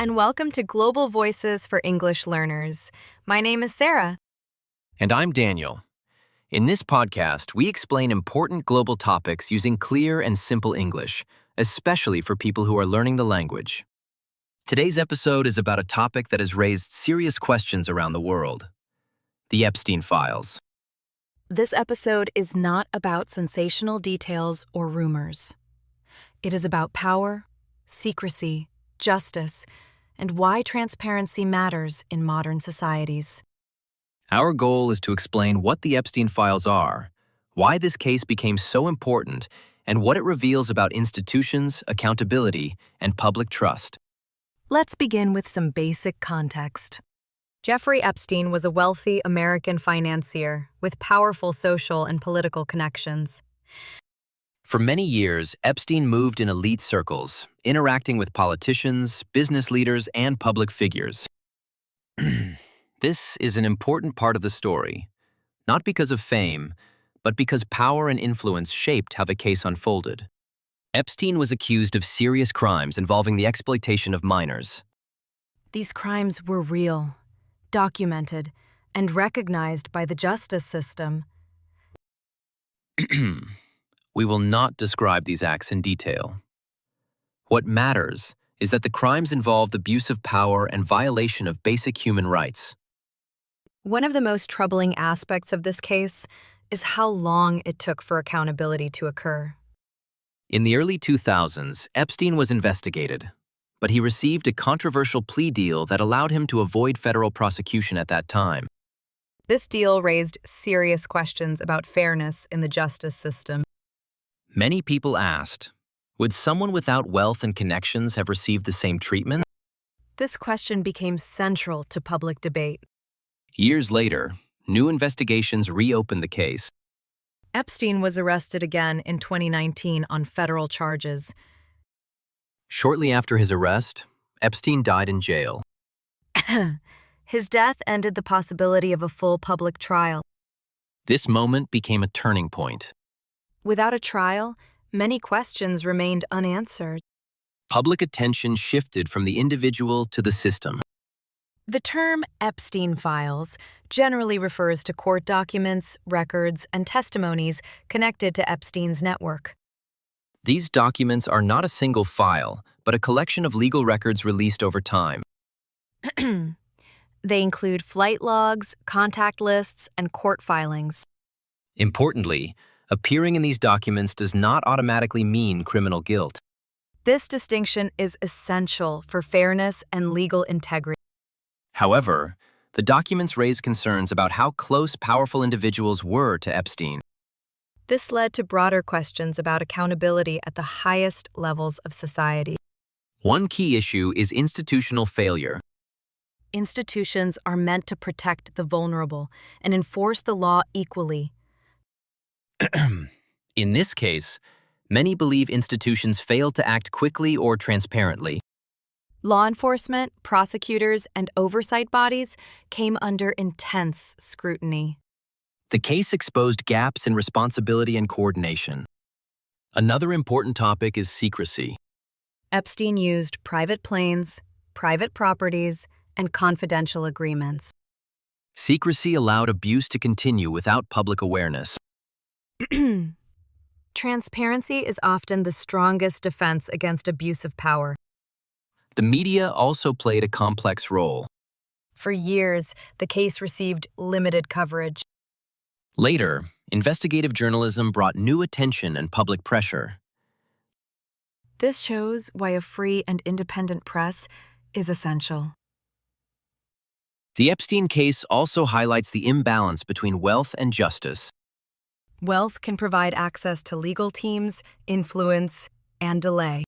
and welcome to Global Voices for English Learners. My name is Sarah. And I'm Daniel. In this podcast, we explain important global topics using clear and simple English, especially for people who are learning the language. Today's episode is about a topic that has raised serious questions around the world: the Epstein files. This episode is not about sensational details or rumors. It is about power, secrecy, justice, and why transparency matters in modern societies. Our goal is to explain what the Epstein files are, why this case became so important, and what it reveals about institutions, accountability, and public trust. Let's begin with some basic context. Jeffrey Epstein was a wealthy American financier with powerful social and political connections. For many years, Epstein moved in elite circles, interacting with politicians, business leaders, and public figures. This is an important part of the story, not because of fame, but because power and influence shaped how the case unfolded. Epstein was accused of serious crimes involving the exploitation of minors. These crimes were real, documented, and recognized by the justice system. We will not describe these acts in detail. What matters is that the crimes involved abuse of power and violation of basic human rights. One of the most troubling aspects of this case is how long it took for accountability to occur. In the early 2000s, Epstein was investigated, but he received a controversial plea deal that allowed him to avoid federal prosecution at that time. This deal raised serious questions about fairness in the justice system. Many people asked, would someone without wealth and connections have received the same treatment? This question became central to public debate. Years later, new investigations reopened the case. Epstein was arrested again in 2019 on federal charges. Shortly after his arrest, Epstein died in jail. His death ended the possibility of a full public trial. This moment became a turning point. Without a trial, many questions remained unanswered. Public attention shifted from the individual to the system. The term Epstein files generally refers to court documents, records, and testimonies connected to Epstein's network. These documents are not a single file, but a collection of legal records released over time. They include flight logs, contact lists, and court filings. Importantly, appearing in these documents does not automatically mean criminal guilt. This distinction is essential for fairness and legal integrity. However, the documents raise concerns about how close powerful individuals were to Epstein. This led to broader questions about accountability at the highest levels of society. One key issue is institutional failure. Institutions are meant to protect the vulnerable and enforce the law equally. In this case, many believe institutions failed to act quickly or transparently. Law enforcement, prosecutors, and oversight bodies came under intense scrutiny. The case exposed gaps in responsibility and coordination. Another important topic is secrecy. Epstein used private planes, private properties, and confidential agreements. Secrecy allowed abuse to continue without public awareness. Transparency is often the strongest defense against abuse of power. The media also played a complex role. For years, the case received limited coverage. Later, investigative journalism brought new attention and public pressure. This shows why a free and independent press is essential. The Epstein case also highlights the imbalance between wealth and justice. Wealth can provide access to legal teams, influence, and delay.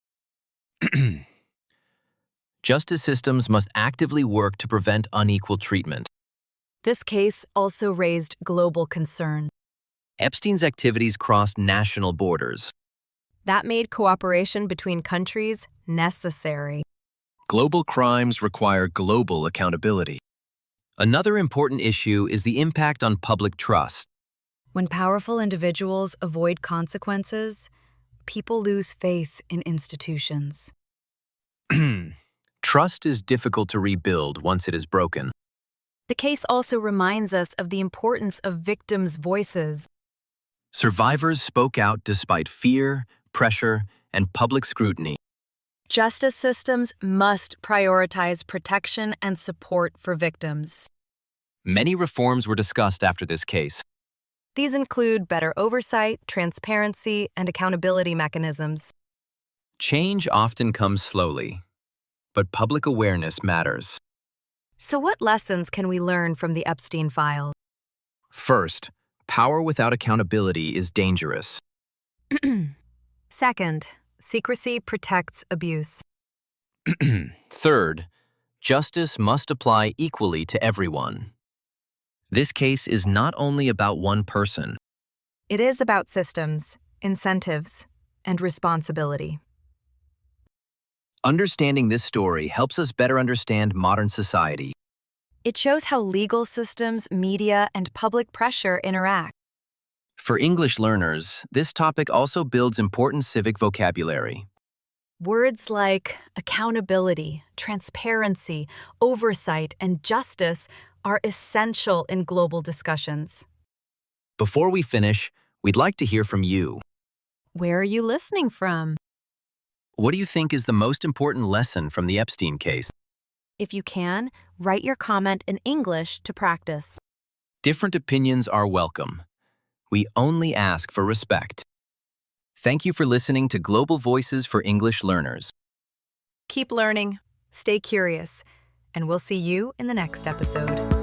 Justice systems must actively work to prevent unequal treatment. This case also raised global concern. Epstein's activities crossed national borders. That made cooperation between countries necessary. Global crimes require global accountability. Another important issue is the impact on public trust. When powerful individuals avoid consequences, people lose faith in institutions. Trust is difficult to rebuild once it is broken. The case also reminds us of the importance of victims' voices. Survivors spoke out despite fear, pressure, and public scrutiny. Justice systems must prioritize protection and support for victims. Many reforms were discussed after this case. These include better oversight, transparency, and accountability mechanisms. Change often comes slowly, but public awareness matters. So what lessons can we learn from the Epstein files? First, power without accountability is dangerous. Second, secrecy protects abuse. Third, justice must apply equally to everyone. This case is not only about one person. It is about systems, incentives, and responsibility. Understanding this story helps us better understand modern society. It shows how legal systems, media, and public pressure interact. For English learners, this topic also builds important civic vocabulary. Words like accountability, transparency, oversight, and justice are essential in global discussions. Before we finish, we'd like to hear from you. Where are you listening from? What do you think is the most important lesson from the Epstein case? If you can, write your comment in English to practice. Different opinions are welcome. We only ask for respect. Thank you for listening to Global Voices for English Learners. Keep learning, stay curious, and we'll see you in the next episode.